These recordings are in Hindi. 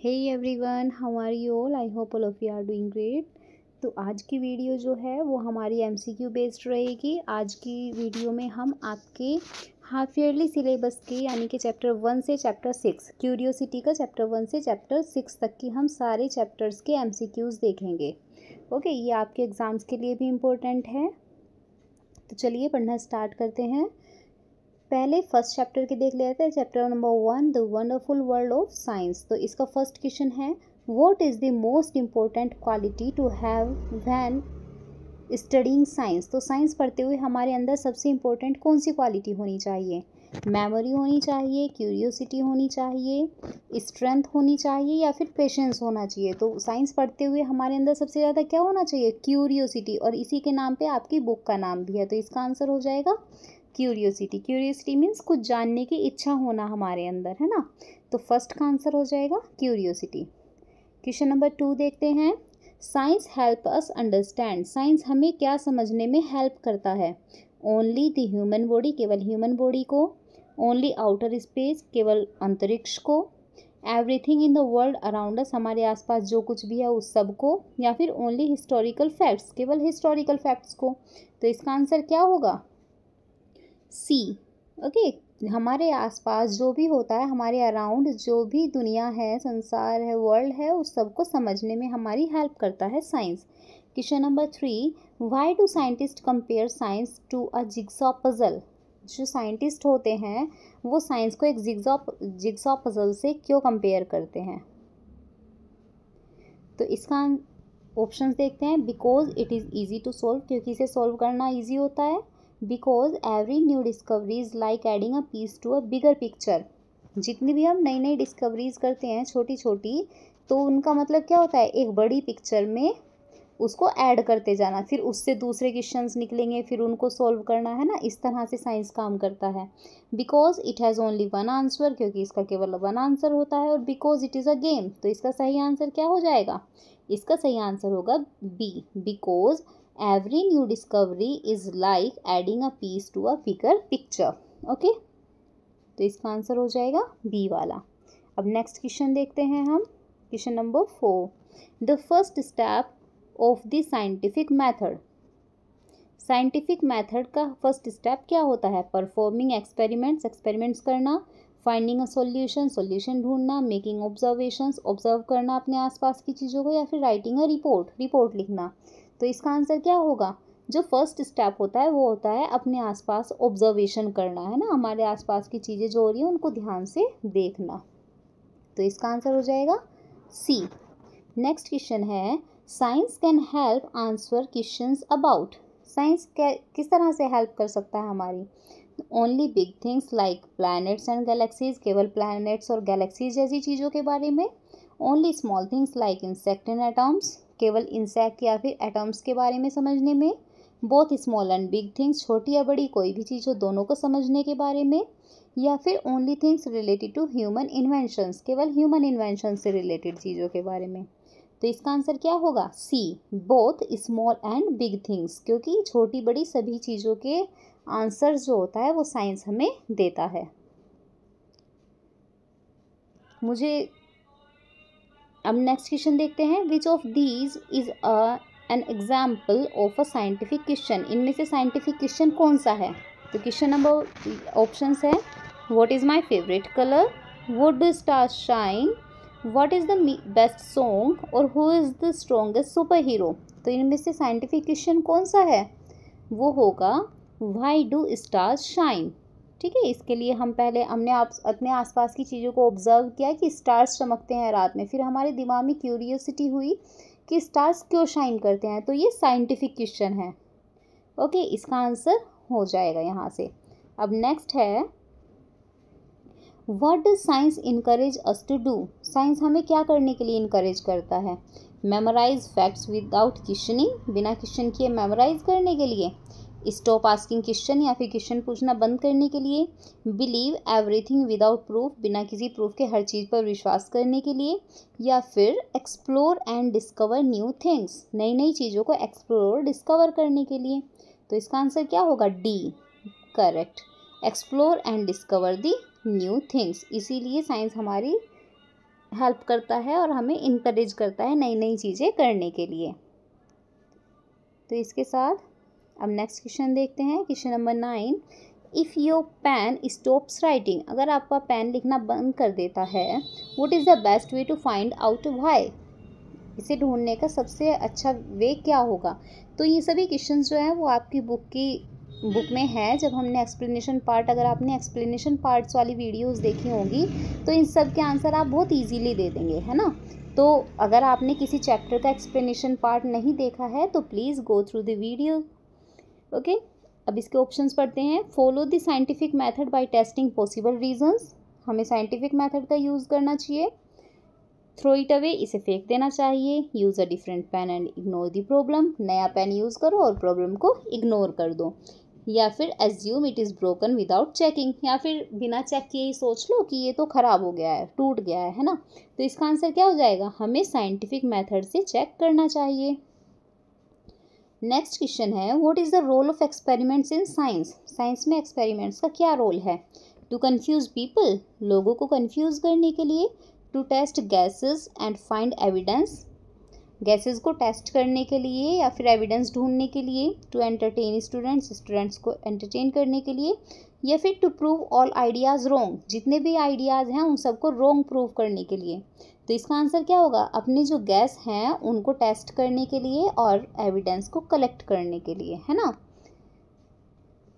Hey everyone, how are you all? I hope all of you are doing great. तो आज की वीडियो जो है वो हमारी MCQ बेस्ड रहेगी। आज की वीडियो में हम आपके हाफ ईयरली सिलेबस के यानी कि चैप्टर 1 से चैप्टर 6 क्यूरियोसिटी का चैप्टर 1 से चैप्टर 6 तक की हम सारे चैप्टर्स के MCQs देखेंगे। ओके, ये आपके एग्ज़ाम्स के लिए भी इम्पोर्टेंट है। तो चलिए पढ़ना स्टार्ट करते हैं। पहले फर्स्ट चैप्टर के देख लेते हैं। Chapter number 1, the wonderful world of science. तो इसका फर्स्ट क्वेश्चन है, what is the most important quality to have when studying science. तो साइंस पढ़ते हुए हमारे अंदर सबसे इम्पोर्टेंट कौन सी क्वालिटी होनी चाहिए? मेमोरी होनी चाहिए, क्यूरियोसिटी होनी चाहिए, स्ट्रेंथ होनी चाहिए या फिर पेशेंस होना चाहिए। तो साइंस पढ़ते हुए हमारे अंदर सबसे ज़्यादा क्या होना चाहिए? क्यूरियोसिटी। और इसी के नाम पे आपकी बुक का नाम भी है, तो इसका आंसर हो जाएगा क्यूरियोसिटी। क्यूरियोसिटी मीन्स कुछ जानने की इच्छा होना हमारे अंदर, है ना। तो फर्स्ट का आंसर हो जाएगा क्यूरियोसिटी। क्वेश्चन नंबर 2 देखते हैं। Science help us understand. Science हमें क्या समझने में हेल्प करता है? ओनली द ह्यूमन बॉडी, केवल ह्यूमन बॉडी को। ओनली आउटर स्पेस, केवल अंतरिक्ष को। Everything in the world around us, हमारे आसपास जो कुछ भी है उस सब को। या फिर ओनली हिस्टोरिकल फैक्ट्स, केवल हिस्टोरिकल फैक्ट्स को। तो इसका आंसर क्या होगा? सी। ओके, हमारे आसपास जो भी होता है, हमारे अराउंड जो भी दुनिया है, संसार है, वर्ल्ड है, उस सबको समझने में हमारी हेल्प करता है science. Question number 3, why do scientist compare science to a jigsaw puzzle. जो साइंटिस्ट होते हैं वो साइंस को एक जिगसॉ पजल से क्यों कंपेयर करते हैं? तो इसका ऑप्शंस देखते हैं। Because it is easy to solve, क्योंकि इसे सोल्व करना ईजी होता है। Because every new discovery is like adding a piece to a bigger picture. जितनी भी हम नई नई डिस्कवरीज करते हैं छोटी छोटी, तो उनका मतलब क्या होता है? एक बड़ी पिक्चर में उसको ऐड करते जाना, फिर उससे दूसरे क्वेश्चंस निकलेंगे, फिर उनको सॉल्व करना, है ना। इस तरह से साइंस काम करता है। Because it has only one answer, क्योंकि इसका केवल वन आंसर होता है। और because it is a game, तो इसका सही आंसर क्या हो जाएगा? इसका सही आंसर होगा B, because every new discovery is like adding a piece to a bigger picture. Okay, तो इसका आंसर हो जाएगा बी वाला। अब नेक्स्ट क्वेश्चन देखते हैं हम। Question number 4, the first step of the scientific method. Scientific method का फर्स्ट स्टेप क्या होता है? परफॉर्मिंग एक्सपेरिमेंट्स, एक्सपेरिमेंट्स करना। फाइंडिंग अ सॉल्यूशन, सॉल्यूशन ढूंढना। मेकिंग ऑब्जर्वेशंस, ऑब्जर्व करना अपने आसपास की चीज़ों को। या फिर राइटिंग अ रिपोर्ट, रिपोर्ट लिखना। तो इसका आंसर क्या होगा? जो फर्स्ट स्टेप होता है वो होता है अपने आसपास ऑब्जर्वेशन करना, है ना। हमारे आसपास की चीज़ें जो हो रही हैं उनको ध्यान से देखना। तो इसका आंसर हो जाएगा सी। नेक्स्ट क्वेश्चन है, science can help answer questions about. Science किस तरह से हेल्प कर सकता है हमारी? Only big things like planets and galaxies, केवल प्लैनेट्स और गैलेक्सीज जैसी चीज़ों के बारे में। Only small things like insect and atoms, केवल इंसेक्ट या फिर एटम्स के बारे में समझने में। Both small and big things, छोटी या बड़ी कोई भी चीज़ हो दोनों को समझने के बारे में। या फिर only things related to human inventions, केवल ह्यूमन इन्वेंशन से रिलेटेड चीज़ों के बारे में। तो इसका आंसर क्या होगा? C, both small and big things, क्योंकि छोटी बड़ी सभी चीज़ों के आंसर जो होता है वो साइंस हमें देता है। मुझे अब नेक्स्ट क्वेश्चन देखते हैं। Which of these is an example of a scientific question. इनमें से साइंटिफिक क्वेश्चन कौन सा है? तो क्वेश्चन नंबर ऑप्शंस है, what is my favourite colour, why do stars shine, what is the best song और who is the strongest super hero. तो इनमें से साइंटिफिक क्वेश्चन कौन सा है? वो होगा व्हाई डू स्टार्स शाइन। ठीक है, इसके लिए हम पहले हमने अपने आसपास की चीज़ों को ऑब्जर्व किया कि स्टार्स चमकते हैं रात में। फिर हमारे दिमाग में क्यूरियोसिटी हुई कि स्टार्स क्यों शाइन करते हैं। तो ये साइंटिफिक क्वेश्चन है। ओके, इसका आंसर हो जाएगा यहाँ से। अब नेक्स्ट है, what does science encourage us to do. Science हमें क्या करने के लिए इनकरेज करता है? मेमोराइज फैक्ट्स विदाउट क्वेश्चनिंग, बिना क्वेश्चन किए मेमोराइज करने के लिए। स्टॉप आस्किंग क्वेश्चन, या फिर क्वेश्चन पूछना बंद करने के लिए। बिलीव एवरीथिंग विदाउट प्रूफ, बिना किसी प्रूफ के हर चीज़ पर विश्वास करने के लिए। या फिर explore and discover new things, नई नई चीज़ों को एक्सप्लोर डिस्कवर करने के लिए। तो इसका आंसर क्या होगा? D, correct. Explore and discover the new things, इसीलिए साइंस हमारी हेल्प करता है और हमें इनकरेज करता है नई नई चीज़ें करने के लिए। तो इसके साथ अब नेक्स्ट क्वेश्चन देखते हैं, question number 9। If your pen stops writing, अगर आपका पेन लिखना बंद कर देता है, what is the best way to find out why, इसे ढूंढने का सबसे अच्छा वे क्या होगा। तो ये सभी क्वेश्चन जो है वो आपकी बुक में है। जब हमने एक्सप्लेनेशन पार्ट, अगर आपने एक्सप्लेनेशन पार्ट्स वाली वीडियोस देखी होंगी तो इन सब के आंसर आप बहुत इजीली दे देंगे, है ना। तो अगर आपने किसी चैप्टर का एक्सप्लेनेशन पार्ट नहीं देखा है तो please go through the video. Okay, अब इसके ऑप्शंस पढ़ते हैं। Follow the scientific method by testing possible reasons, हमें साइंटिफिक मेथड का यूज़ करना चाहिए। थ्रो इट अवे, इसे फेंक देना चाहिए। Use a different pen and ignore the problem, नया पेन यूज़ करो और प्रॉब्लम को इग्नोर कर दो। या फिर assume it is broken without checking, या फिर बिना चेक किए ही सोच लो कि ये तो ख़राब हो गया है, टूट गया है ना। तो इसका आंसर क्या हो जाएगा, हमें साइंटिफिक मेथड से चेक करना चाहिए। नेक्स्ट क्वेश्चन है, what is the role of experiments in science, science में एक्सपेरिमेंट्स का क्या रोल है। टू कन्फ्यूज़ पीपल, लोगों को कन्फ्यूज़ करने के लिए। To test gases and find evidence, gases को टेस्ट करने के लिए या फिर एविडेंस ढूंढने के लिए। टू एंटरटेन स्टूडेंट्स, स्टूडेंट्स को एंटरटेन करने के लिए। या फिर to prove all ideas wrong, जितने भी आइडियाज़ हैं उन सबको रॉन्ग प्रूव करने के लिए। तो इसका आंसर क्या होगा, अपने जो गैस हैं उनको टेस्ट करने के लिए और एविडेंस को कलेक्ट करने के लिए, है ना।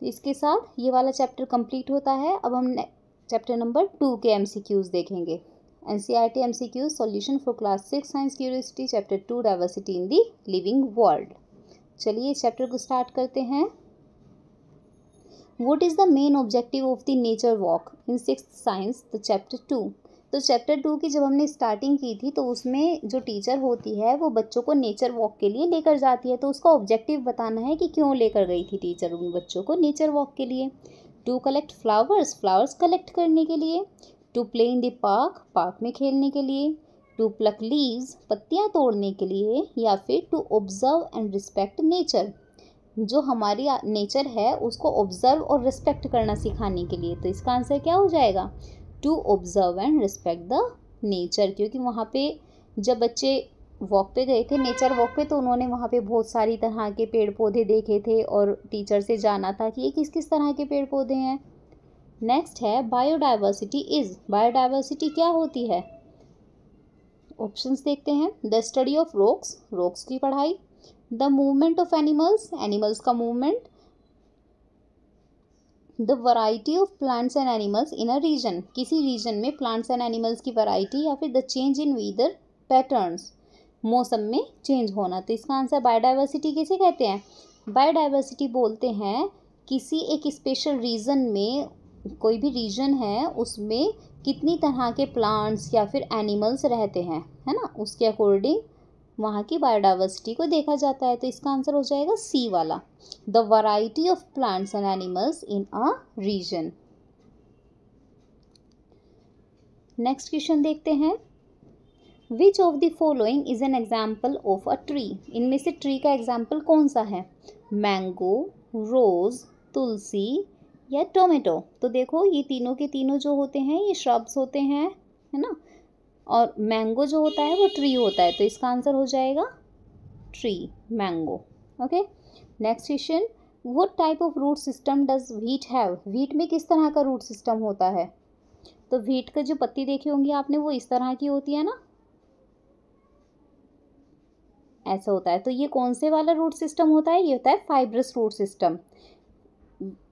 इसके साथ ये वाला चैप्टर कंप्लीट होता है। अब हम चैप्टर नंबर 2 के MCQs देखेंगे। NCERT MCQs solution for class 6 science curiosity, chapter 2 diversity in the living world. चलिए इस चैप्टर को स्टार्ट करते हैं। What is the main objective of the nature walk in 6th science, the chapter 2। तो चैप्टर 2 की जब हमने स्टार्टिंग की थी तो उसमें जो टीचर होती है वो बच्चों को नेचर वॉक के लिए लेकर जाती है। तो उसका ऑब्जेक्टिव बताना है कि क्यों लेकर गई थी टीचर उन बच्चों को नेचर वॉक के लिए। To collect flowers, flowers collect करने के लिए। To play in the park, park में खेलने के लिए। टू प्लक लीव्स, पत्तियाँ तोड़ने के लिए। या फिर to observe and respect nature, जो हमारी नेचर है उसको ऑब्जर्व और रिस्पेक्ट करना सिखाने के लिए। तो इसका आंसर क्या हो जाएगा, to observe and respect the nature. क्योंकि वहाँ पे जब बच्चे वॉक पे गए थे, नेचर वॉक पे, तो उन्होंने वहाँ पे बहुत सारी तरह के पेड़ पौधे देखे थे और टीचर से जाना था कि ये किस किस तरह के पेड़ पौधे हैं। नेक्स्ट है बायोडाइवर्सिटी इज़, बायोडाइवर्सिटी क्या होती है। ऑप्शंस देखते हैं। The study of rocks, rocks की पढ़ाई। The movement of animals, animals का movement. The variety of plants and animals in a region, किसी रीजन में प्लांट्स एंड एनिमल्स की वैरायटी। या फिर the change in weather patterns, मौसम में चेंज होना। तो इसका आंसर बायोडाइवर्सिटी किसे कहते हैं, बायोडाइवर्सिटी बोलते हैं किसी एक स्पेशल रीजन में, कोई भी रीजन है उसमें कितनी तरह के प्लांट्स या फिर एनिमल्स रहते हैं, है ना, उसके अकॉर्डिंग वहाँ की बायोडाइवर्सिटी को देखा जाता है। तो इसका आंसर हो जाएगा सी वाला, the variety of plants and animals in a region. Next question देखते हैं। Which of the following is an example of a tree, इनमें से ट्री का एग्जाम्पल कौन सा है। मैंगो, रोज, तुलसी या टोमेटो। तो देखो ये तीनों के तीनों जो होते हैं ये श्रब्स होते हैं, है ना, और मैंगो जो होता है वो ट्री होता है। तो इसका आंसर हो जाएगा tree, mango. Okay, next question, what type of root system does wheat have, wheat में किस तरह का रूट सिस्टम होता है। तो व्हीट का जो पत्ती देखी होंगी आपने वो इस तरह की होती है ना, ऐसा होता है। तो ये कौन से वाला रूट सिस्टम होता है, ये होता है फाइब्रस रूट सिस्टम।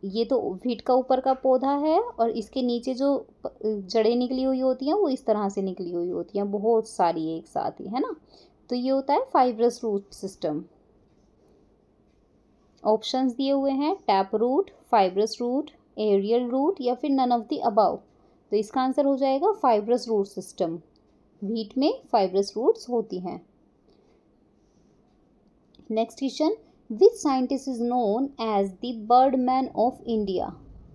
ये तो व्हीट का ऊपर का पौधा है और इसके नीचे जो जड़ें निकली हुई होती हैं वो इस तरह से निकली हुई होती हैं, बहुत सारी एक साथ ही, है ना। तो ये होता है फाइब्रस रूट सिस्टम। ऑप्शंस दिए हुए हैं, tap root, fibrous root, aerial root या फिर नन ऑफ द अबव। तो इसका आंसर हो जाएगा फाइब्रस रूट सिस्टम, व्हीट में फाइब्रस रूट्स होती हैं। Next question, which scientist is known as the birdman of India,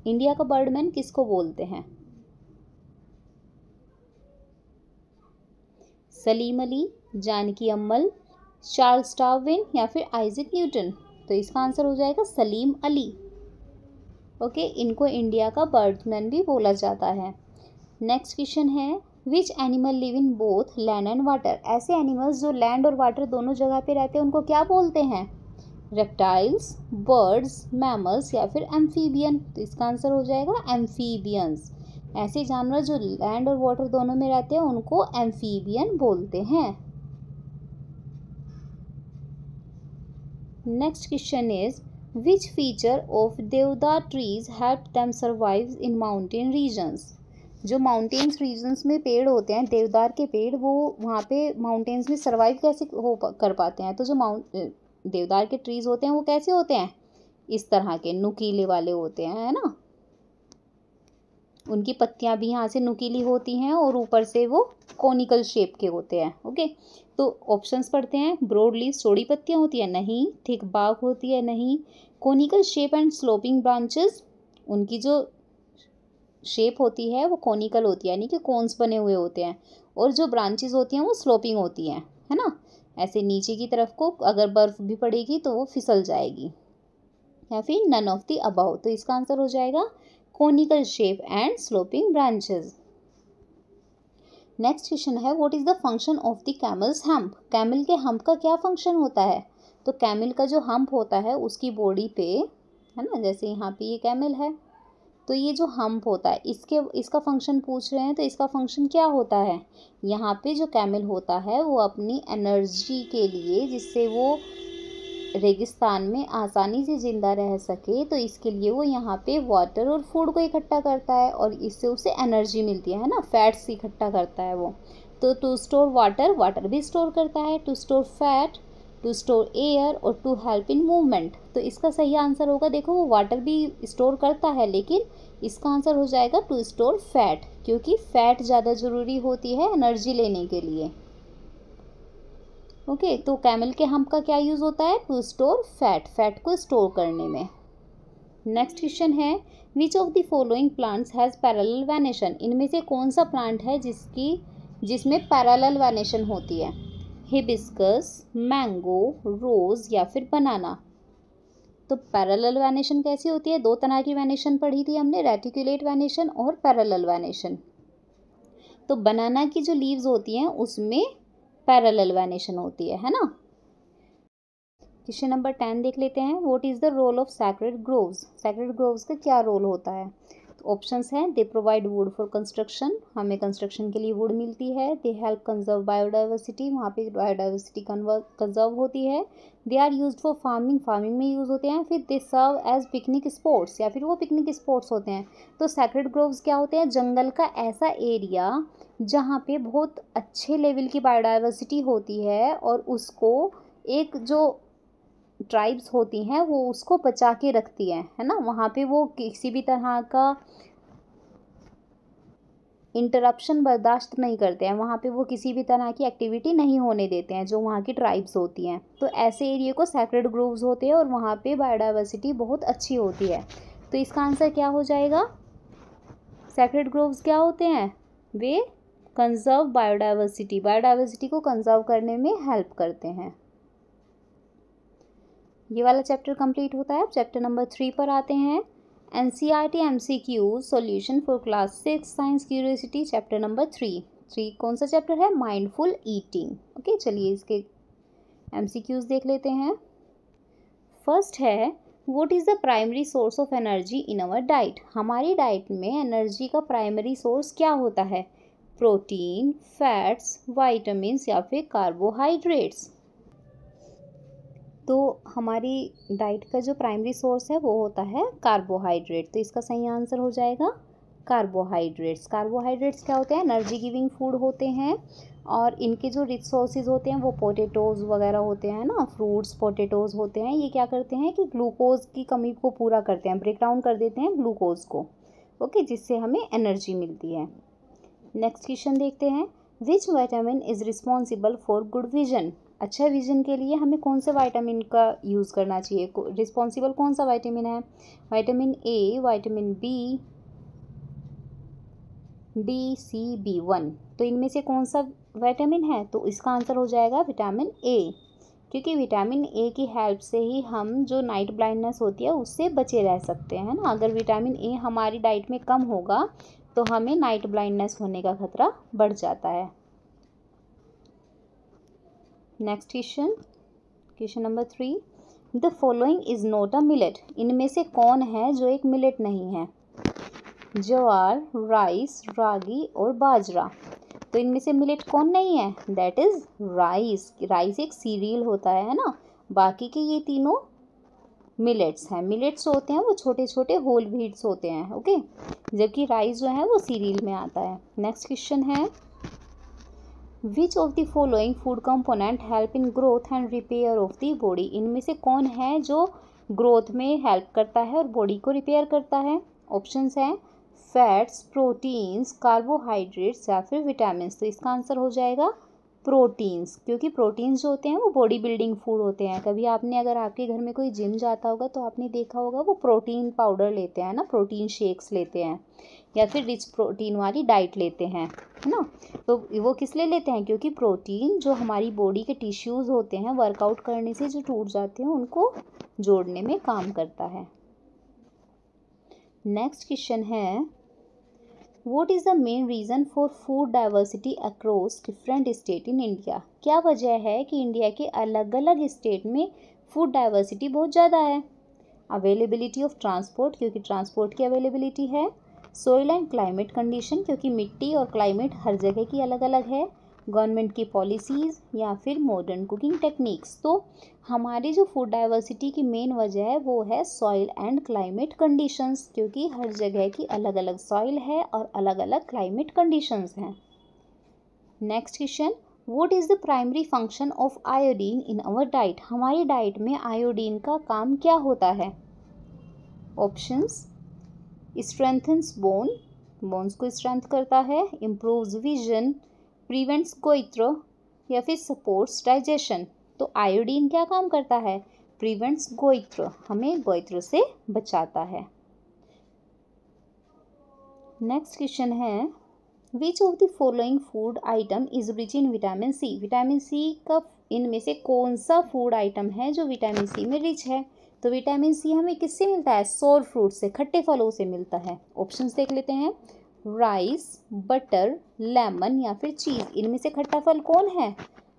India का बर्डमैन किसको बोलते हैं। सलीम अली, जानकी अम्मल, चार्ल्स डार्विन या फिर आइजैक न्यूटन। तो इसका आंसर हो जाएगा सलीम अली। ओके, इनको इंडिया का बर्डमैन भी बोला जाता है। नेक्स्ट क्वेश्चन है, which animal live in both land and water, ऐसे एनिमल्स जो लैंड और वाटर दोनों जगह पे रहते हैं उनको क्या बोलते हैं? रेप्टाइल्स, बर्ड्स, मैमल्स या फिर एम्फीबियन। तो इसका आंसर हो जाएगा एम्फीबियंस। ऐसे जानवर जो लैंड और वाटर दोनों में रहते हैं उनको एम्फीबियन बोलते हैं। Next question is which feature of deodar trees help them survive in mountain regions. जो माउंटेन्स रीजन्स में पेड़ होते हैं, देवदार के पेड़, वो वहाँ पे माउंटेन्स में सर्वाइव कैसे कर पाते हैं? तो जो देवदार के ट्रीज होते हैं वो कैसे होते हैं? इस तरह के नुकीले वाले होते हैं, है ना। उनकी पत्तियां भी यहाँ से नुकीली होती हैं और ऊपर से वो कोनिकल शेप के होते हैं। ओके, तो ऑप्शंस पढ़ते हैं। ब्रॉड लीव्स, चौड़ी पत्तियां होती है, नहीं। थिक बार्क होती है, नहीं। Conical shape and sloping branches, उनकी जो शेप होती है वो कोनिकल होती है, यानी कि कोन्स बने हुए होते हैं, और जो ब्रांचेस होती हैं वो स्लोपिंग होती हैं, है ना। ऐसे नीचे की तरफ को अगर बर्फ भी पड़ेगी तो वो फिसल जाएगी, या फिर नन ऑफ द अबव। तो इसका आंसर हो जाएगा conical shape and sloping branches. Next question है what is the function of the camels hump. Camel के हम्प का क्या फंक्शन होता है? तो कैमल का जो हम्प होता है उसकी बॉडी पे, है ना, जैसे यहाँ पे ये कैमल है, तो ये जो हम्प होता है इसका फंक्शन पूछ रहे हैं, तो इसका फंक्शन क्या होता है? यहाँ पे जो कैमल होता है वो अपनी एनर्जी के लिए, जिससे वो रेगिस्तान में आसानी से ज़िंदा रह सके, तो इसके लिए वो यहाँ पे वाटर और फूड को इकट्ठा करता है और इससे उसे एनर्जी मिलती है ना, फैट्स इकट्ठा करता है वो। तो टू स्टोर वाटर, वाटर भी स्टोर करता है, to store fat, to store air और टू हेल्प इन मूवमेंट। तो इसका सही आंसर होगा, देखो वो वाटर भी स्टोर करता है, लेकिन इसका आंसर हो जाएगा टू स्टोर फैट, क्योंकि फैट ज़्यादा ज़रूरी होती है एनर्जी लेने के लिए। ओके, तो कैमल के हम्प का क्या यूज़ होता है? टू स्टोर फैट, फैट को स्टोर करने में। नेक्स्ट क्वेश्चन है which of the following plants has parallel venation. इनमें से कौन सा प्लांट है जिसमें पैरेलल वेनेशन होती है? हिबिस्कस, मैंगो, रोज या फिर बनाना। तो पैरेलल वेनेशन कैसी होती है? दो तरह की वेनेशन पढ़ी थी हमने, रेटिकुलेट वेनेशन और पैरेलल वेनेशन। तो बनाना की जो लीव्स होती हैं उसमें पैरेलल वेनेशन होती है ना। क्वेश्चन नंबर 10 देख लेते हैं। What is the role of sacred groves. Sacred groves का क्या रोल होता है? तो ऑप्शंस हैं, they provide wood for construction, हमें कंस्ट्रक्शन के लिए वुड मिलती है। दे हेल्प कंजर्व बायोडाइवर्सिटी, वहाँ पे बायोडाइवर्सिटी कंजर्व होती है। They are used for farming, farming में यूज़ होते हैं। फिर they serve as picnic spots, या फिर वो पिकनिक स्पॉट्स होते हैं। तो सैक्रेड ग्रोव्स क्या होते हैं? जंगल का ऐसा एरिया जहाँ पे बहुत अच्छे लेवल की बायोडाइवर्सिटी होती है और उसको एक जो ट्राइब्स होती हैं वो उसको बचा के रखती हैं, है ना। वहाँ पे वो किसी भी तरह का इंटरप्शन बर्दाश्त नहीं करते हैं, वहाँ पे वो किसी भी तरह की एक्टिविटी नहीं होने देते हैं जो वहाँ की ट्राइब्स होती हैं। तो ऐसे एरिया को सैक्रेड ग्रोव्स होते हैं और वहाँ पे बायोडाइवर्सिटी बहुत अच्छी होती है। तो इसका आंसर क्या हो जाएगा? सैक्रेड ग्रोव्स क्या होते हैं? वे कंजर्व बायोडाइवर्सिटी, बायोडाइवर्सिटी को कंजर्व करने में हेल्प करते हैं। ये वाला चैप्टर कंप्लीट होता है। अब चैप्टर नंबर 3 पर आते हैं। NCERT MCQ solution for class 6 science curiosity, chapter number 3 कौन सा चैप्टर है? Mindful eating. ओके, चलिए इसके MCQs देख लेते हैं। फर्स्ट है what is the primary source of energy in our diet. हमारी डाइट में एनर्जी का प्राइमरी सोर्स क्या होता है? प्रोटीन, फैट्स, वाइटामिन या फिर कार्बोहाइड्रेट्स। तो हमारी डाइट का जो प्राइमरी सोर्स है वो होता है कार्बोहाइड्रेट। तो इसका सही आंसर हो जाएगा कार्बोहाइड्रेट्स। कार्बोहाइड्रेट्स क्या होते हैं? एनर्जी गिविंग फूड होते हैं और इनके जो रिच सोर्सेज होते हैं वो पोटैटोज़ वगैरह होते हैं ना, फ्रूट्स, पोटैटोज़ होते हैं। ये क्या करते हैं कि ग्लूकोज की कमी को पूरा करते हैं, ब्रेक डाउन कर देते हैं ग्लूकोज को, ओके, जिससे हमें एनर्जी मिलती है। नेक्स्ट क्वेश्चन देखते हैं। विच vitamin is responsible for good vision. अच्छा विजन के लिए हमें कौन से विटामिन का यूज़ करना चाहिए? रिस्पॉन्सिबल कौन सा विटामिन है? Vitamin A, vitamin B, D, C, B1। तो इनमें से कौन सा विटामिन है? तो इसका आंसर हो जाएगा विटामिन ए, क्योंकि विटामिन ए की हेल्प से ही हम जो नाइट ब्लाइंडनेस होती है उससे बचे रह सकते हैं ना। अगर विटामिन ए हमारी डाइट में कम होगा तो हमें नाइट ब्लाइंडनेस होने का खतरा बढ़ जाता है। Next question number 3, the following is not a millet. इनमें से कौन है जो एक मिलेट नहीं है? ज्वार, राइस, रागी और बाजरा। तो इनमें से मिलेट कौन नहीं है? That is rice. राइस एक सीरियल होता है ना। बाकी के ये तीनों मिलेट्स हैं। मिलेट्स होते हैं वो छोटे छोटे होल व्हीट्स होते हैं, ओके, जबकि राइस जो है वो सीरियल में आता है। नेक्स्ट क्वेश्चन है, which of the following food component help in growth and repair of the body. इनमें से कौन है जो ग्रोथ में हेल्प करता है और बॉडी को रिपेयर करता है? ऑप्शंस हैं फैट्स, प्रोटीन्स, कार्बोहाइड्रेट्स या फिर विटामिन। तो इसका आंसर हो जाएगा प्रोटीन्स, क्योंकि प्रोटीन्स जो होते हैं वो बॉडी बिल्डिंग फूड होते हैं। कभी आपने, अगर आपके घर में कोई जिम जाता होगा तो आपने देखा होगा वो प्रोटीन पाउडर लेते हैं ना, प्रोटीन शेक्स लेते हैं या फिर रिच प्रोटीन वाली डाइट लेते हैं, है ना। तो वो किस लिए लेते हैं? क्योंकि प्रोटीन जो हमारी बॉडी के टिश्यूज़ होते हैं वर्कआउट करने से जो टूट जाते हैं उनको जोड़ने में काम करता है। नेक्स्ट क्वेश्चन है, What is the main reason for food diversity across different state in India? क्या वजह है कि इंडिया के अलग अलग स्टेट में फूड डाइवर्सिटी बहुत ज़्यादा है? अवेलेबिलिटी ऑफ ट्रांसपोर्ट, क्योंकि ट्रांसपोर्ट की अवेलेबिलिटी है। सोइल एंड क्लाइमेट कंडीशन, क्योंकि मिट्टी और क्लाइमेट हर जगह की अलग अलग है। गवर्नमेंट की पॉलिसीज़ या फिर मॉडर्न कुकिंग टेक्निक्स। तो हमारी जो फूड डाइवर्सिटी की मेन वजह है वो है सॉइल एंड क्लाइमेट कंडीशंस, क्योंकि हर जगह की अलग अलग सॉइल है और अलग अलग क्लाइमेट कंडीशंस हैं। Next question, what is the primary function of iodine in our diet. हमारी डाइट में आयोडीन का काम क्या होता है? ऑप्शंस, स्ट्रेंथन्स बोन्स को स्ट्रेंथ करता है, इम्प्रूव्स विजन, प्रिवेंट्स गोइत्र या फिर सपोर्ट्स डाइजेशन। तो आयोडीन क्या काम करता है? प्रिवेंट्स गोइत्र, हमें गोइत्र से बचाता है। नेक्स्ट क्वेश्चन है, which of the following food item is rich in vitamin C. Vitamin C का इनमें से कौन सा फूड आइटम है जो विटामिन सी में रिच है? तो विटामिन सी हमें किससे मिलता है? सोर फ्रूट से, खट्टे फलों से मिलता है। ऑप्शंस देख लेते हैं, राइस, बटर, लेमन या फिर चीज़। इनमें से खट्टा फल कौन है?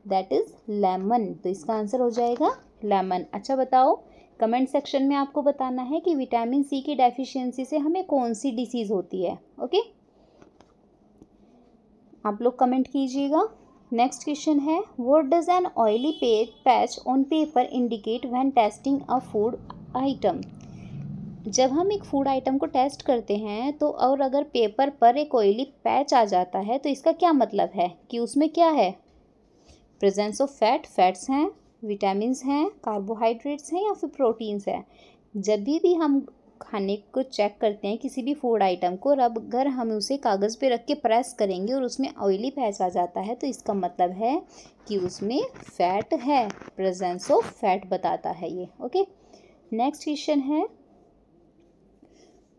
That is lemon. तो इसका आंसर हो जाएगा लेमन। अच्छा बताओ, कमेंट सेक्शन में आपको बताना है कि विटामिन सी की डेफिशिएंसी से हमें कौन सी डिसीज़ होती है, ओके। आप लोग कमेंट कीजिएगा। नेक्स्ट क्वेश्चन है, what does N oily patch on paper indicate when testing a food item. जब हम एक फूड आइटम को टेस्ट करते हैं तो और अगर पेपर पर एक ऑयली पैच आ जाता है तो इसका क्या मतलब है कि उसमें क्या है? प्रेजेंस ऑफ फैट्स हैं, विटामिन्स हैं, कार्बोहाइड्रेट्स हैं या फिर प्रोटीन्स हैं। जब भी हम खाने को चेक करते हैं किसी भी फूड आइटम को, और अब अगर हम उसे कागज़ पे रख के प्रेस करेंगे और उसमें ऑयली पैच आ जाता है तो इसका मतलब है कि उसमें फैट है, प्रेजेंस ऑफ फैट बताता है ये, ओके। नेक्स्ट क्वेश्चन है,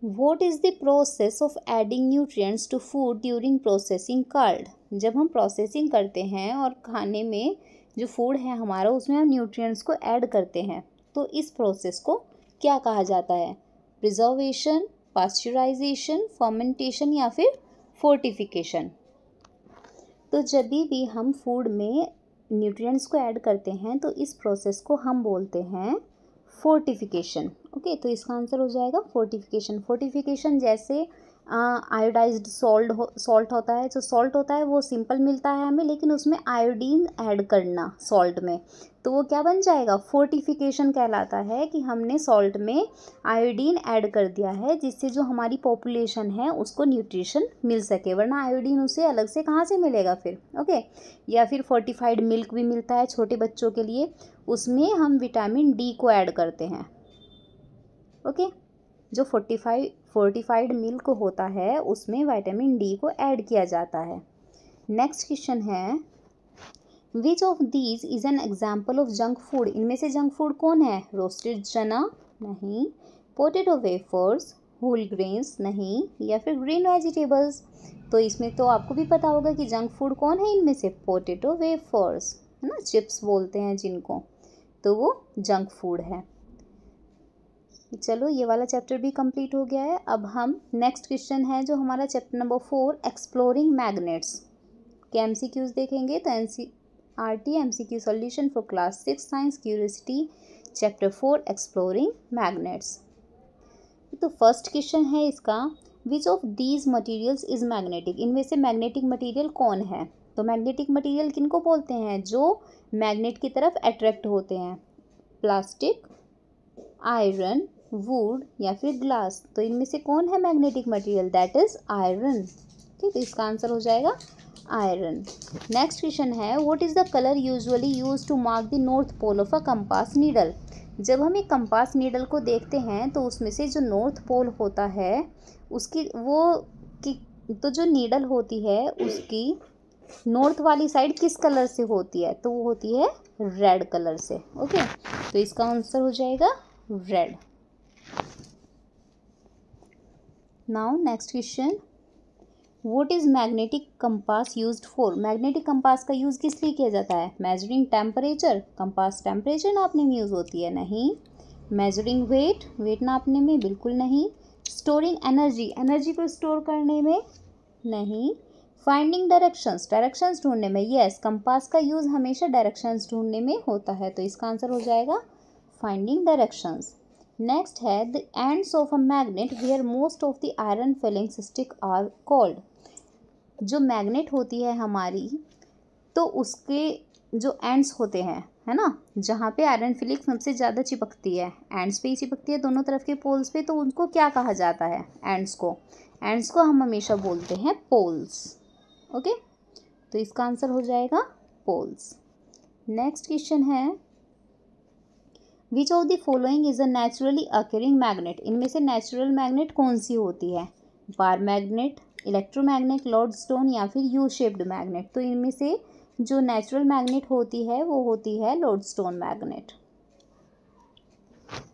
What is the process of adding nutrients to food during processing called? जब हम प्रोसेसिंग करते हैं और खाने में जो फूड है हमारा उसमें हम न्यूट्रिएंट्स को ऐड करते हैं तो इस प्रोसेस को क्या कहा जाता है? प्रिजर्वेशन, पास्चराइजेशन, फर्मेंटेशन या फिर फोर्टिफिकेशन। तो जब भी हम फूड में न्यूट्रिएंट्स को ऐड करते हैं तो इस प्रोसेस को हम बोलते हैं फोर्टिफिकेशन, ओके। तो इसका आंसर हो जाएगा फोर्टिफिकेशन। फोर्टिफिकेशन जैसे आयोडाइज्ड सॉल्ट होता है, जो सॉल्ट होता है वो सिंपल मिलता है हमें, लेकिन उसमें आयोडीन ऐड करना सॉल्ट में, तो वो क्या बन जाएगा? फोर्टिफिकेशन कहलाता है कि हमने सॉल्ट में आयोडीन ऐड कर दिया है जिससे जो हमारी पॉपुलेशन है उसको न्यूट्रिशन मिल सके, वरना आयोडीन उसे अलग से कहाँ से मिलेगा फिर, ओके। या फिर फोर्टिफाइड मिल्क भी मिलता है छोटे बच्चों के लिए, उसमें हम विटामिन डी को ऐड करते हैं, ओके। जो फोर्टिफाइड मिल्क होता है उसमें विटामिन डी को ऐड किया जाता है। नेक्स्ट क्वेश्चन है, which of these is an example of junk food. इनमें से जंक फूड कौन है? रोस्टेड चना नहीं, पोटैटो वेफर्स, होल ग्रेन्स नहीं, या फिर ग्रीन वेजिटेबल्स। तो इसमें तो आपको भी पता होगा कि जंक फूड कौन है इनमें से? पोटैटो वेफर्स, है ना, चिप्स बोलते हैं जिनको, तो वो जंक फूड है। चलो ये वाला चैप्टर भी कंप्लीट हो गया है। अब हम नेक्स्ट क्वेश्चन है जो हमारा चैप्टर नंबर 4 एक्सप्लोरिंग मैग्नेट्स के एमसीक्यूज देखेंगे। तो NCERT MCQ solution for class 6 science curiosity chapter 4 exploring magnets. तो फर्स्ट क्वेश्चन है इसका, विच of these materials is magnetic. इनमें से मैग्नेटिक मटेरियल कौन है। तो मैग्नेटिक मटेरियल किनको बोलते हैं, जो मैग्नेट की तरफ अट्रैक्ट होते हैं। प्लास्टिक, आयरन, वुड या फिर ग्लास। तो इनमें से कौन है magnetic material, that is iron. ठीक, तो इसका आंसर हो जाएगा आयरन। नेक्स्ट क्वेश्चन है, what is the colour usually use to mark the north pole of a compass needle. जब हम एक कंपास नीडल को देखते हैं तो उसमें से जो नॉर्थ पोल होता है उसकी तो जो नीडल होती है उसकी नॉर्थ वाली साइड किस कलर से होती है, तो वो होती है रेड कलर से। ओके, तो इसका आंसर हो जाएगा red. Now next question, what is magnetic compass used for. Magnetic compass का यूज किस लिए किया जाता है, मेजरिंग टेम्परेचर, कंपास टेम्परेचर नापने में यूज होती है, नहीं। मेजरिंग वेट, वेट नापने में, बिल्कुल नहीं। स्टोरिंग एनर्जी, एनर्जी को स्टोर करने में, नहीं। फाइंडिंग डायरेक्शंस, डायरेक्शंस ढूंढने में, यस, कंपास का यूज हमेशा डायरेक्शंस ढूंढने में होता है, तो इसका आंसर हो जाएगा फाइंडिंग डायरेक्शंस। नेक्स्ट है, the ends of a magnet where most of the iron filings stick are called. जो मैग्नेट होती है हमारी, तो उसके जो एंड्स होते हैं, है ना, जहाँ पे आयरन फिलिंग सबसे ज़्यादा चिपकती है, एंड्स पे ही चिपकती है दोनों तरफ के पोल्स पे, तो उनको क्या कहा जाता है, एंड्स को। एंड्स को हम हमेशा बोलते हैं पोल्स। ओके, तो इसका आंसर हो जाएगा पोल्स। नेक्स्ट क्वेश्चन है, which of the following is a naturally occurring magnet. इनमें से नेचुरल मैग्नेट कौन सी होती है, बार मैग्नेट, इलेक्ट्रोमैग्नेट, लॉर्डस्टोन या फिर यू शेप्ड मैग्नेट। तो इनमें से जो नेचुरल मैग्नेट होती है वो होती है lodestone magnet.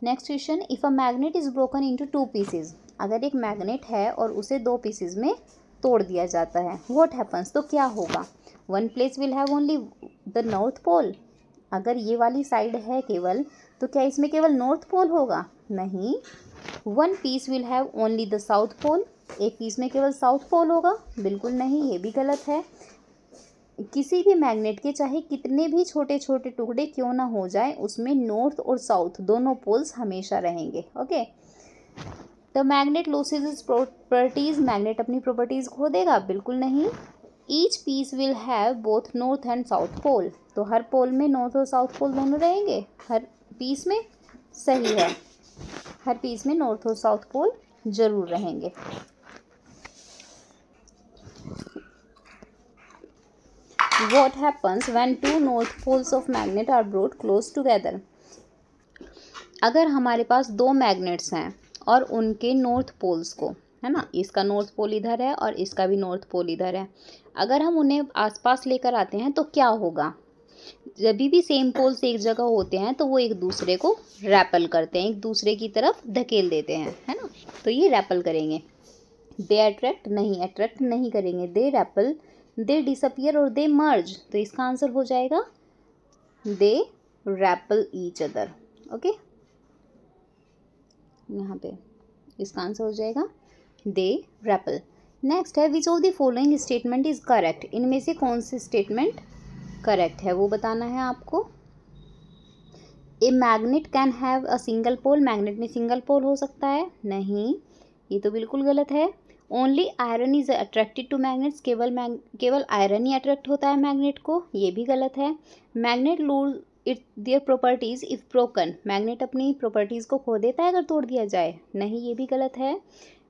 Next question, if a magnet is broken into 2 pieces. अगर एक मैग्नेट है और उसे 2 पीसेज में तोड़ दिया जाता है, व्हाट हैपन्स, तो क्या होगा। One place will have only the north pole. अगर ये वाली साइड है केवल, तो क्या इसमें केवल नॉर्थ पोल होगा, नहीं। One piece will have only the south pole. एक पीस में केवल साउथ पोल होगा, बिल्कुल नहीं, ये भी गलत है। किसी भी मैग्नेट के चाहे कितने भी छोटे छोटे टुकड़े क्यों ना हो जाए, उसमें नॉर्थ और साउथ दोनों पोल्स हमेशा रहेंगे। ओके, तो magnet loses its properties. Magnet अपनी प्रॉपर्टीज खो देगा, बिल्कुल नहीं। Each piece will have both north and south pole. तो हर पोल में नॉर्थ और साउथ पोल दोनों रहेंगे, हर पीस में, सही है, हर पीस में नॉर्थ और साउथ पोल जरूर रहेंगे। What happens when two north poles of magnet are brought close together? अगर हमारे पास 2 मैग्नेट्स हैं और उनके नॉर्थ पोल्स को, है ना, इसका नॉर्थ पोल इधर है और इसका भी नॉर्थ पोल इधर है, अगर हम उन्हें आसपास लेकर आते हैं तो क्या होगा। जब भी सेम पोल्स एक जगह होते हैं तो वो एक दूसरे को रैपल करते हैं, एक दूसरे की तरफ धकेल देते हैं, है ना, तो ये रैपल करेंगे। दे अट्रैक्ट नहीं करेंगे, दे रैपल, दे डिसअपियर और दे मर्ज। तो इसका आंसर हो जाएगा दे रैपल ईच अदर। ओके, यहाँ पे इसका आंसर हो जाएगा दे रैपल। नेक्स्ट है, which of the following statement is correct. इनमें से कौन सी स्टेटमेंट करेक्ट है वो बताना है आपको। A magnet can have a single pole. Magnet में सिंगल पोल हो सकता है, नहीं, ये तो बिल्कुल गलत है। Only iron is attracted to magnets. केवल आयरन ही अट्रैक्ट होता है मैग्नेट को, ये भी गलत है। Magnet lose it their properties if broken. Magnet अपनी प्रॉपर्टीज को खो देता है अगर तोड़ दिया जाए, नहीं, ये भी गलत है।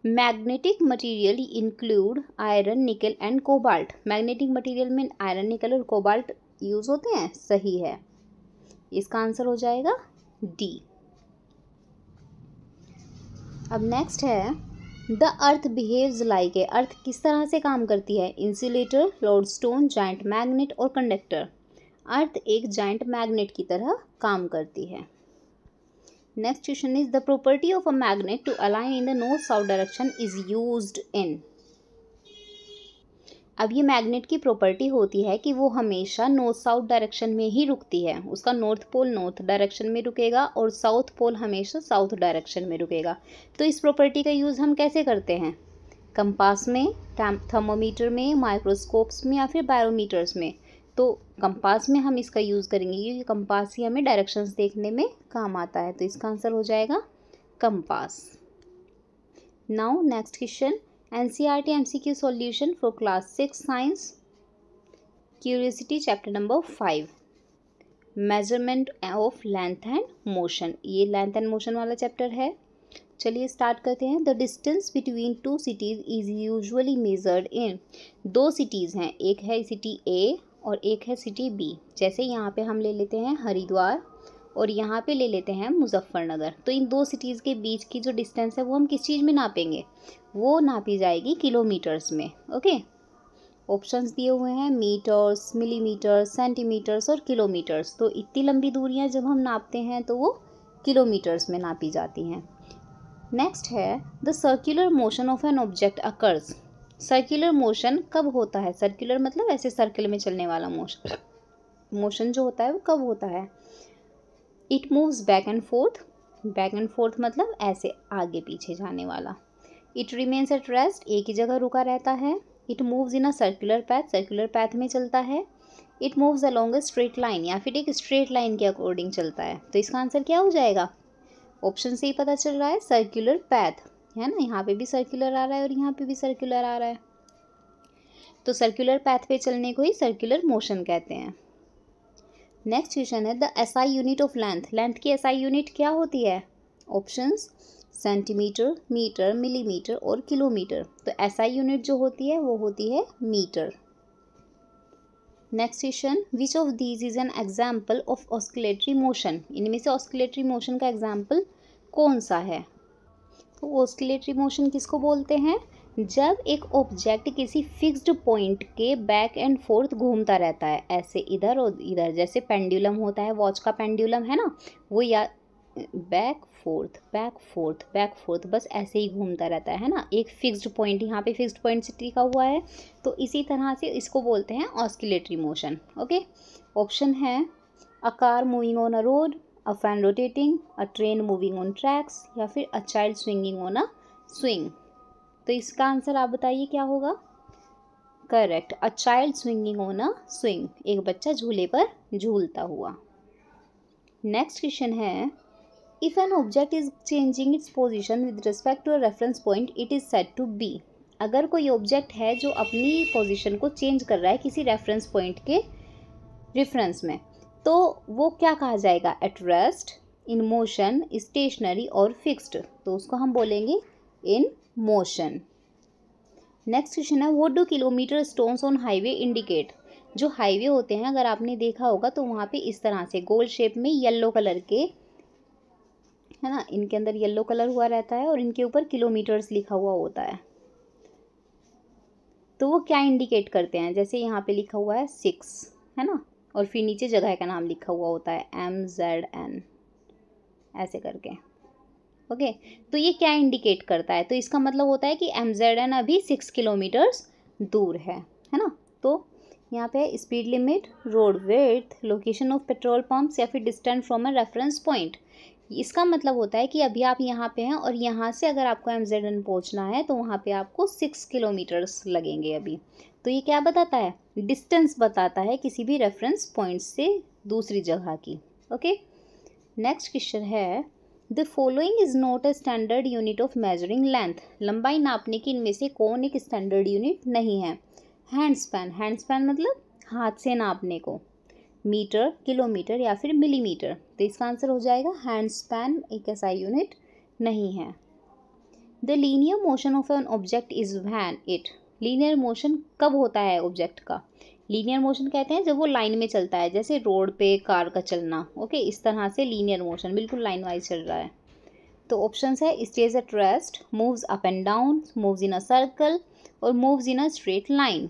मैग्नेटिक मटीरियल इंक्लूड आयरन, निकल एंड कोबाल्ट। मैग्नेटिक मटीरियल में आयरन, निकल और कोबाल्ट यूज होते हैं, सही है, इसका आंसर हो जाएगा डी। अब नेक्स्ट है, the earth behaves like a. Earth किस तरह से काम करती है, इंसुलेटर, लॉर्डस्टोन, जाइंट मैग्नेट और कंडक्टर। अर्थ एक जाइंट मैग्नेट की तरह काम करती है। Next question is, the property of a magnet to align in the north south direction is used in. अब ये मैग्नेट की प्रॉपर्टी होती है कि वो हमेशा नॉर्थ साउथ डायरेक्शन में ही रुकती है। उसका नॉर्थ पोल नॉर्थ डायरेक्शन में रुकेगा और साउथ पोल हमेशा साउथ डायरेक्शन में रुकेगा। तो इस प्रॉपर्टी का यूज़ हम कैसे करते हैं? कंपास में, थर्मोमीटर में, माइक्रोस्कोप्स में या फिर बैरोमीटर्स में। तो कंपास में हम इसका यूज़ करेंगे क्योंकि कंपास ही हमें डायरेक्शंस देखने में काम आता है। तो इसका आंसर हो जाएगा compass. Now next question, NCERT MCQ solution for class 6 science, curiosity chapter number 5, measurement of length and motion। ये length and motion वाला चैप्टर है। चलिए स्टार्ट करते हैं। The distance between two cities is usually measured in, दो सिटीज़ हैं, एक है सिटी A और एक है सिटी B। जैसे यहाँ पे हम ले लेते हैं हरिद्वार और यहाँ पे ले लेते हैं मुजफ्फरनगर। तो इन दो सिटीज़ के बीच की जो डिस्टेंस है वो हम किस चीज़ में नापेंगे? वो नापी जाएगी किलोमीटर्स में। ओके, ऑप्शंस दिए हुए हैं मीटर्स, मिलीमीटर्स, सेंटीमीटर्स और किलोमीटर्स। तो इतनी लंबी दूरियां जब हम नापते हैं तो वो किलोमीटर्स में नापी जाती हैं। नेक्स्ट है the circular motion of an object occurs. Circular motion कब होता है? सर्कुलर मतलब ऐसे सर्कल में चलने वाला मोशन जो होता है वो कब होता है? It moves back and fourth, back and fourth मतलब ऐसे आगे पीछे जाने वाला। इट रिमेन्स एट रेस्ट, एक ही जगह रुका रहता है। It moves in a circular path, circular path में चलता है। It moves along a straight line, या फिर एक स्ट्रेट लाइन के अकॉर्डिंग चलता है। तो इसका आंसर क्या हो जाएगा? ऑप्शन से ही पता चल रहा है, सर्कुलर पैथ, है ना। यहाँ पे भी सर्कुलर आ रहा है और यहाँ पे भी सर्कुलर आ रहा है। तो सर्कुलर पैथ पे चलने को ही सर्कुलर मोशन कहते हैं। नेक्स्ट क्वेश्चन है the SI unit of length. Length की SI यूनिट क्या होती है? ऑप्शंस सेंटीमीटर, मीटर, मिलीमीटर और किलोमीटर। तो SI यूनिट जो होती है वो होती है metre. Next question, which of these is an example of oscillatory motion. इनमें से ऑस्किलेटरी मोशन का एग्जाम्पल कौन सा है? तो ऑस्किलेटरी मोशन किसको बोलते हैं? जब एक ऑब्जेक्ट किसी फिक्स्ड पॉइंट के बैक एंड फोर्थ घूमता रहता है, ऐसे इधर और इधर, जैसे पेंडुलम होता है, वॉच का पेंडुलम है ना, वो या back fourth back fourth back fourth बस ऐसे ही घूमता रहता है ना, एक फिक्स्ड पॉइंट, यहाँ पे फिक्स्ड पॉइंट से लिखा हुआ है। तो इसी तरह से इसको बोलते हैं ऑस्किलेटरी मोशन। ओके, ऑप्शन है a car moving on a road, a fan rotating, a train moving on tracks या फिर a child swinging on a swing. तो इसका आंसर आप बताइए क्या होगा? Correct, a child swinging on a swing, एक बच्चा झूले पर झूलता हुआ। नेक्स्ट क्वेश्चन है if an object is changing its position with respect to a reference point it is said to be. अगर कोई ऑब्जेक्ट है जो अपनी पोजीशन को चेंज कर रहा है किसी रेफरेंस पॉइंट के रेफरेंस में, तो वो क्या कहा जाएगा? At rest, in motion, stationary और फिक्स्ड। तो उसको हम बोलेंगे इन मोशन। नेक्स्ट क्वेश्चन है what do kilometre stones on highway indicate. जो हाईवे होते हैं अगर आपने देखा होगा तो वहाँ पे इस तरह से गोल शेप में येलो कलर के, है ना, इनके अंदर येलो कलर हुआ रहता है और इनके ऊपर किलोमीटर्स लिखा हुआ होता है। तो वो क्या इंडिकेट करते हैं? जैसे यहाँ पे लिखा हुआ है 6, है ना, और फिर नीचे जगह का नाम लिखा हुआ होता है MZN ऐसे करके। ओके, तो ये क्या इंडिकेट करता है? तो इसका मतलब होता है कि MZN अभी 6 किलोमीटर्स दूर है ना। तो यहाँ पे speed limit, road width, location of petrol pumps या फिर distance from a reference point. इसका मतलब होता है कि अभी आप यहाँ पे हैं और यहाँ से अगर आपको MZN पहुँचना है तो वहाँ पे आपको 6 किलोमीटर्स लगेंगे अभी। तो ये क्या बताता है? डिस्टेंस बताता है किसी भी रेफरेंस पॉइंट से दूसरी जगह की। ओके, नेक्स्ट क्वेश्चन है the following is not a standard unit of measuring length. लंबाई नापने की इनमें से कौन एक स्टैंडर्ड यूनिट नहीं है? हैंड स्पैन, हैंड स्पैन मतलब हाथ से नापने को, मीटर, किलोमीटर या फिर मिलीमीटर। तो इसका आंसर हो जाएगा हैंड स्पैन एक ऐसा यूनिट नहीं है। The linear motion of an object is when it. Linear motion कब होता है ऑब्जेक्ट का? लीनियर मोशन कहते हैं जब वो लाइन में चलता है, जैसे रोड पे कार का चलना। ओके, इस तरह से लीनियर मोशन बिल्कुल लाइन वाइज चल रहा है। तो ऑप्शंस है stays at rest, moves up and down, moves in a circle और moves in a straight line.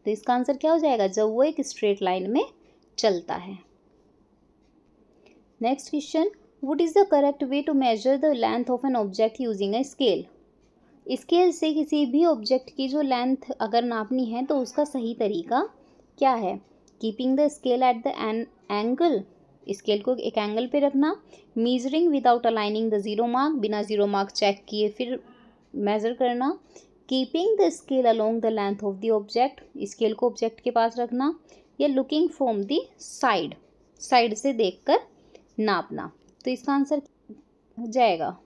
तो इसका आंसर क्या हो जाएगा? जब वो एक स्ट्रेट लाइन में चलता है। Next question, what is the correct way to measure the length of an object using a scale. Scale से किसी भी ऑब्जेक्ट की जो लेंथ अगर नापनी है तो उसका सही तरीका क्या है? Keeping the scale at the angle, scale को एक एंगल पे रखना। Measuring without aligning the zero mark, बिना जीरो मार्क चेक किए फिर मेज़र करना। Keeping the scale along the length of the object, scale को ऑब्जेक्ट के पास रखना। या looking from the side, side से देखकर नापना। तो इसका आंसर हो जाएगा।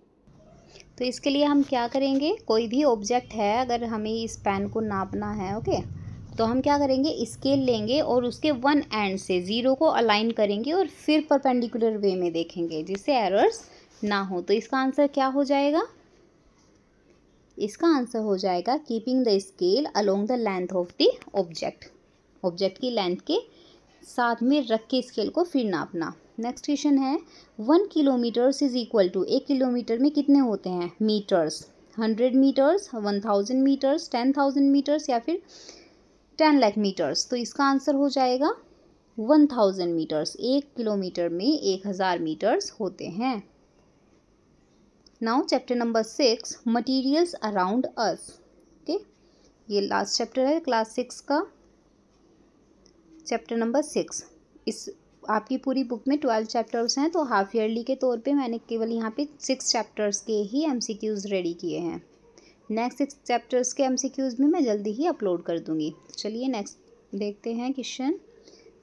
तो इसके लिए हम क्या करेंगे, कोई भी ऑब्जेक्ट है अगर हमें इस पेन को नापना है, ओके, तो हम क्या करेंगे, स्केल लेंगे और उसके वन एंड से ज़ीरो को अलाइन करेंगे और फिर परपेंडिकुलर वे में देखेंगे जिससे एरर्स ना हो। तो इसका आंसर क्या हो जाएगा? इसका आंसर हो जाएगा keeping the scale along the length of the object, object की लेंथ के साथ में रख के स्केल को फिर नापना। नेक्स्ट क्वेश्चन है 1 kilometres is equal to, 1 kilometre में कितने होते हैं मीटर्स? 100 मीटर्स, 1000 मीटर्स, 10,000 मीटर्स या फिर 10 लाख मीटर्स? तो इसका आंसर हो जाएगा 1000 मीटर्स। 1 किलोमीटर में 1000 मीटर्स होते हैं। Now chapter number 6, materials around us. Okay, ये लास्ट चैप्टर है क्लास 6 का, चैप्टर नंबर 6। इस आपकी पूरी बुक में 12 चैप्टर्स हैं, तो हाफ ईयरली के तौर पे मैंने केवल यहाँ पे 6 चैप्टर्स के ही MCQs रेडी किए हैं। नेक्स्ट 6 चैप्टर्स के MCQs भी मैं जल्दी ही अपलोड कर दूँगी। चलिए नेक्स्ट देखते हैं क्वेश्चन।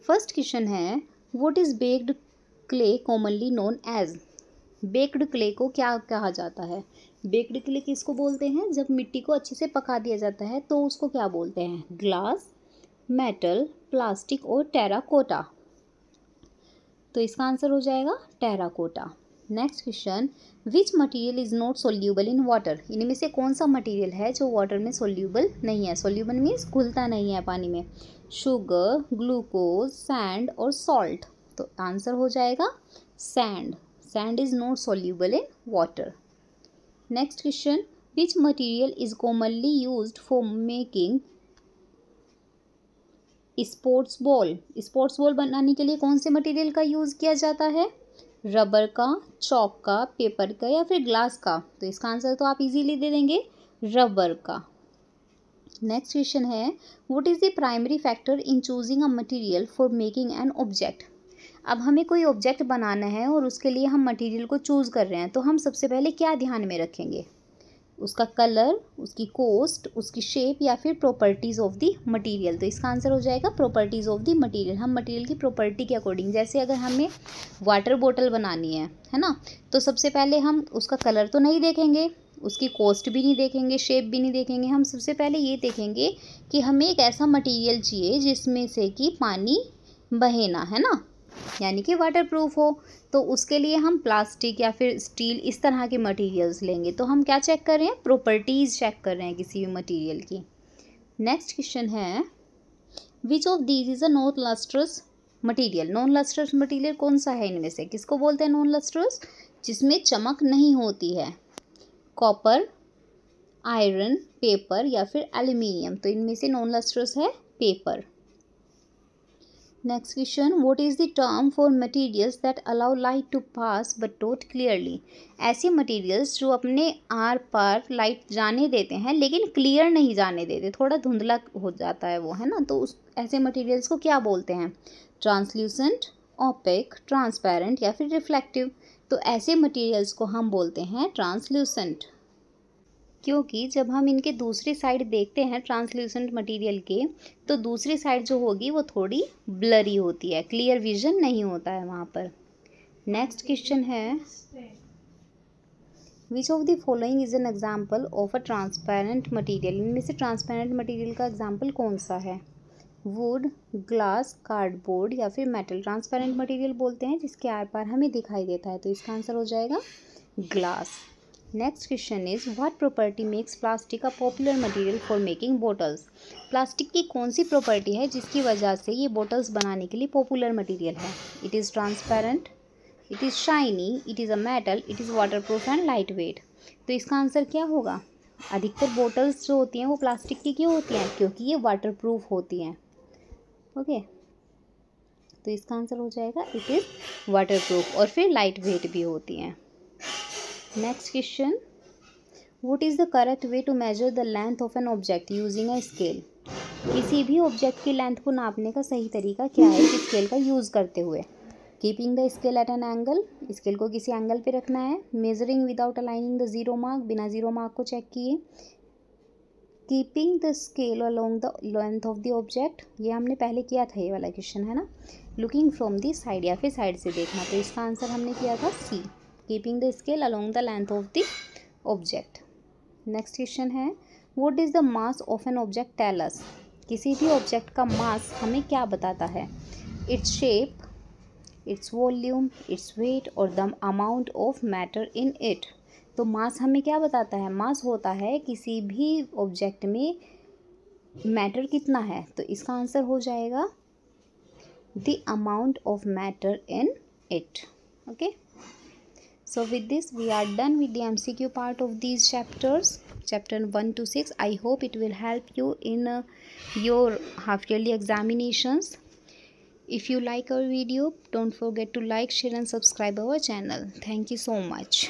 फर्स्ट क्वेश्चन है what is baked clay commonly known as? Baked clay को क्या कहा जाता है? बेक्ड क्ले किसको बोलते हैं? जब मिट्टी को अच्छे से पका दिया जाता है तो उसको क्या बोलते हैं? ग्लास, मेटल, प्लास्टिक और टेराकोटा। तो इसका आंसर हो जाएगा terracotta. Next question, which material is not soluble in water? इनमें से कौन सा मटेरियल है जो वाटर में सोल्यूबल नहीं है? सोल्यूबल मीन्स घुलता नहीं है पानी में। शुगर, ग्लूकोज, सैंड और सॉल्ट। तो आंसर हो जाएगा sand. Sand is not soluble in water. Next question, which material is commonly used for making sports ball? Sports ball बनाने के लिए कौन से मटेरियल का यूज़ किया जाता है? रबर का, चॉक का, पेपर का या फिर ग्लास का? तो इसका आंसर तो आप इजीली दे देंगे, रबर का। नेक्स्ट क्वेश्चन है what is the primary factor in choosing a material for making an object? अब हमें कोई ऑब्जेक्ट बनाना है और उसके लिए हम मटेरियल को चूज़ कर रहे हैं, तो हम सबसे पहले क्या ध्यान में रखेंगे? उसका कलर, उसकी कॉस्ट, उसकी शेप या फिर प्रॉपर्टीज़ ऑफ द मटेरियल? तो इसका आंसर हो जाएगा प्रॉपर्टीज़ ऑफ द मटेरियल। हम मटेरियल की प्रॉपर्टी के अकॉर्डिंग, जैसे अगर हमें वाटर बॉटल बनानी है ना, तो सबसे पहले हम उसका कलर तो नहीं देखेंगे, उसकी कॉस्ट भी नहीं देखेंगे, शेप भी नहीं देखेंगे। हम सबसे पहले ये देखेंगे कि हमें एक ऐसा मटेरियल चाहिए जिसमें से कि पानी बहे ना, है ना, यानी कि वाटर प्रूफ हो। तो उसके लिए हम प्लास्टिक या फिर स्टील इस तरह के मटेरियल्स लेंगे। तो हम क्या चेक कर रहे हैं? प्रॉपर्टीज़ चेक कर रहे हैं किसी भी मटेरियल की। नेक्स्ट क्वेश्चन है which of these is a non lustrous material? Non lustrous material कौन सा है इनमें से? किसको बोलते हैं नॉन लस्ट्रस? जिसमें चमक नहीं होती है। कॉपर, आयरन, पेपर या फिर एल्यूमिनियम? तो इनमें से नॉन लस्ट्रस है paper. Next question, what is the term for materials that allow light to pass but not clearly? ऐसे मटेरियल्स जो अपने आर पार लाइट जाने देते हैं लेकिन क्लियर नहीं जाने देते, थोड़ा धुंधला हो जाता है वो, है ना, तो उस ऐसे मटेरियल्स को क्या बोलते हैं? ट्रांसल्यूसेंट, ओपेक, ट्रांसपेरेंट या फिर रिफ्लेक्टिव? तो ऐसे मटेरियल्स को हम बोलते हैं ट्रांसल्यूसेंट, क्योंकि जब हम इनके दूसरी साइड देखते हैं ट्रांसल्यूसेंट मटेरियल के, तो दूसरी साइड जो होगी वो थोड़ी ब्लरी होती है, क्लियर विजन नहीं होता है वहाँ पर। नेक्स्ट क्वेश्चन है which of the following is an example of a transparent material? इनमें से ट्रांसपेरेंट मटेरियल का एग्जाम्पल कौन सा है? वुड, ग्लास, कार्डबोर्ड या फिर मेटल? ट्रांसपेरेंट मटेरियल बोलते हैं जिसके आर पार हमें दिखाई देता है, तो इसका आंसर हो जाएगा glass. Next question is what property makes plastic a popular material for making bottles? Plastic की कौन सी प्रॉपर्टी है जिसकी वजह से ये बॉटल्स बनाने के लिए पॉपुलर मटेरियल है? It is transparent, it is shiny, it is a metal, it is water proof and light weight? तो इसका आंसर क्या होगा? अधिकतर बॉटल्स जो होती हैं वो प्लास्टिक की क्यों होती हैं? क्योंकि ये वाटर प्रूफ होती हैं। ओके, तो इसका आंसर हो जाएगा इट इज़ वाटर प्रूफ और फिर लाइट वेट भी होती हैं। Next question, What is the correct way to measure the length of an object using a scale? किसी भी ऑब्जेक्ट की लेंथ को नापने का सही तरीका क्या है स्केल का यूज़ करते हुए? Keeping the scale eight an angle, scale को किसी एंगल पे रखना है. Measuring without aligning the zero mark, बिना जीरो मार्क को चेक किए. Keeping the scale along the length of the object, ये हमने पहले किया था, ये वाला क्वेश्चन है ना. लुकिंग फ्रॉम द साइड, या फिर साइड से देखना, तो इसका आंसर हमने किया था C, keeping the scale along the length of the object. Next question है, what is the mass of an object tell us? किसी भी ऑब्जेक्ट का मास हमें क्या बताता है? Its shape, its volume, its weight और the amount of matter in it. तो मास हमें क्या बताता है? मास होता है किसी भी ऑब्जेक्ट में मैटर कितना है, तो इसका आंसर हो जाएगा the amount of matter in it. Okay, so with this we are done with the MCQ part of these chapters, chapter 1 to 6. I hope it will help you in your half yearly examinations. If you like our video, don't forget to like, share and subscribe our channel. Thank you so much.